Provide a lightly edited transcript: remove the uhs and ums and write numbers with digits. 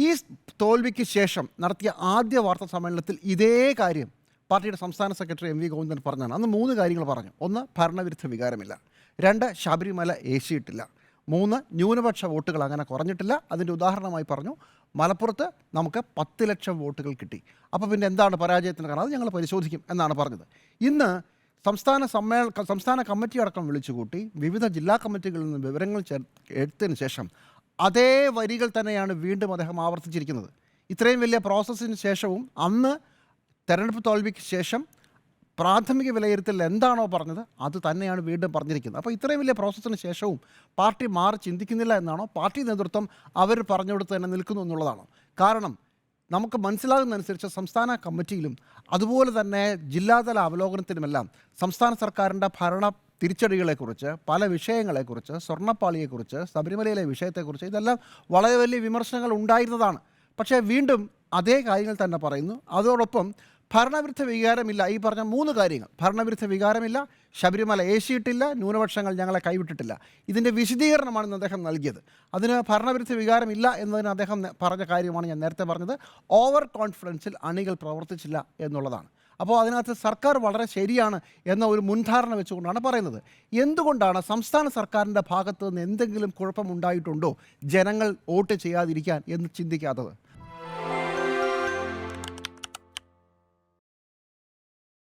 ഈ തോൽവിക്ക് ശേഷം നടത്തിയ ആദ്യ വാർത്താ സമ്മേളനത്തിൽ ഇതേ കാര്യം പാർട്ടിയുടെ സംസ്ഥാന സെക്രട്ടറി എം വി ഗോവിന്ദൻ പറഞ്ഞാണ്. അന്ന് 3 കാര്യങ്ങൾ പറഞ്ഞു. 1, ഭരണവിരുദ്ധ വികാരമില്ല. 2, ശബരിമല ഏശിയിട്ടില്ല. 3, ന്യൂനപക്ഷ വോട്ടുകൾ അങ്ങനെ കുറഞ്ഞിട്ടില്ല. അതിൻ്റെ ഉദാഹരണമായി പറഞ്ഞു മലപ്പുറത്ത് നമുക്ക് 10 ലക്ഷം വോട്ടുകൾ കിട്ടി. അപ്പോൾ പിന്നെ എന്താണ് പരാജയത്തിന് കാരണം? അത് ഞങ്ങൾ പരിശോധിക്കും എന്നാണ് പറഞ്ഞത്. ഇന്ന് സംസ്ഥാന കമ്മിറ്റി അടക്കം വിളിച്ചുകൂട്ടി വിവിധ ജില്ലാ കമ്മിറ്റികളിൽ നിന്ന് വിവരങ്ങൾ എടുത്തതിന് ശേഷം അതേ വരികൾ തന്നെയാണ് വീണ്ടും അദ്ദേഹം ആവർത്തിച്ചിരിക്കുന്നത്. ഇത്രയും വലിയ പ്രോസസ്സിന് ശേഷവും അന്ന് തെരഞ്ഞെടുപ്പ് തോൽവിക്ക് ശേഷം പ്രാഥമിക വിലയിരുത്തൽ എന്താണോ പറഞ്ഞത് അത് തന്നെയാണ് വീണ്ടും പറഞ്ഞിരിക്കുന്നത്. അപ്പോൾ ഇത്രയും വലിയ പ്രോസസ്സിന് ശേഷവും പാർട്ടി മാറി ചിന്തിക്കുന്നില്ല എന്നാണോ? പാർട്ടി നേതൃത്വം അവർ പറഞ്ഞുകൊടുത്ത് തന്നെ നിൽക്കുന്നു എന്നുള്ളതാണോ? കാരണം നമുക്ക് മനസ്സിലാകുന്നതനുസരിച്ച് സംസ്ഥാന കമ്മിറ്റിയിലും അതുപോലെ തന്നെ ജില്ലാതല അവലോകനത്തിലുമെല്ലാം സംസ്ഥാന സർക്കാരിൻ്റെ ഭരണ തിരിച്ചടികളെക്കുറിച്ച്, പല വിഷയങ്ങളെക്കുറിച്ച്, സ്വർണ്ണപ്പാളിയെക്കുറിച്ച്, ശബരിമലയിലെ വിഷയത്തെക്കുറിച്ച് ഇതെല്ലാം വളരെ വലിയ വിമർശനങ്ങൾ ഉണ്ടായിരുന്നതാണ്. പക്ഷേ വീണ്ടും അതേ കാര്യങ്ങൾ തന്നെ പറയുന്നു. അതോടൊപ്പം ഭരണവിരുദ്ധ വികാരമില്ല. ഈ പറഞ്ഞ 3 കാര്യങ്ങൾ, ഭരണവിരുദ്ധ വികാരമില്ല, ശബരിമല ഏശിയിട്ടില്ല, ന്യൂനപക്ഷങ്ങൾ ഞങ്ങളെ കൈവിട്ടിട്ടില്ല, ഇതിൻ്റെ വിശദീകരണമാണ് ഇന്ന് അദ്ദേഹം നൽകിയത്. അതിന് ഭരണവിരുദ്ധ വികാരമില്ല എന്നതിന് അദ്ദേഹം പറഞ്ഞ കാര്യമാണ് ഞാൻ നേരത്തെ പറഞ്ഞത്. ഓവർ കോൺഫിഡൻസിൽ അണികൾ പ്രവർത്തിച്ചില്ല എന്നുള്ളതാണ്. അപ്പോൾ അതിനകത്ത് സർക്കാർ വളരെ ശരിയാണ് എന്ന ഒരു മുൻധാരണ വെച്ചുകൊണ്ടാണ് പറയുന്നത്. എന്തുകൊണ്ടാണ് സംസ്ഥാന സർക്കാരിൻ്റെ ഭാഗത്ത് നിന്ന് എന്തെങ്കിലും കുഴപ്പമുണ്ടായിട്ടുണ്ടോ ജനങ്ങൾ വോട്ട് ചെയ്യാതിരിക്കാൻ എന്ന് ചിന്തിക്കാത്തത്?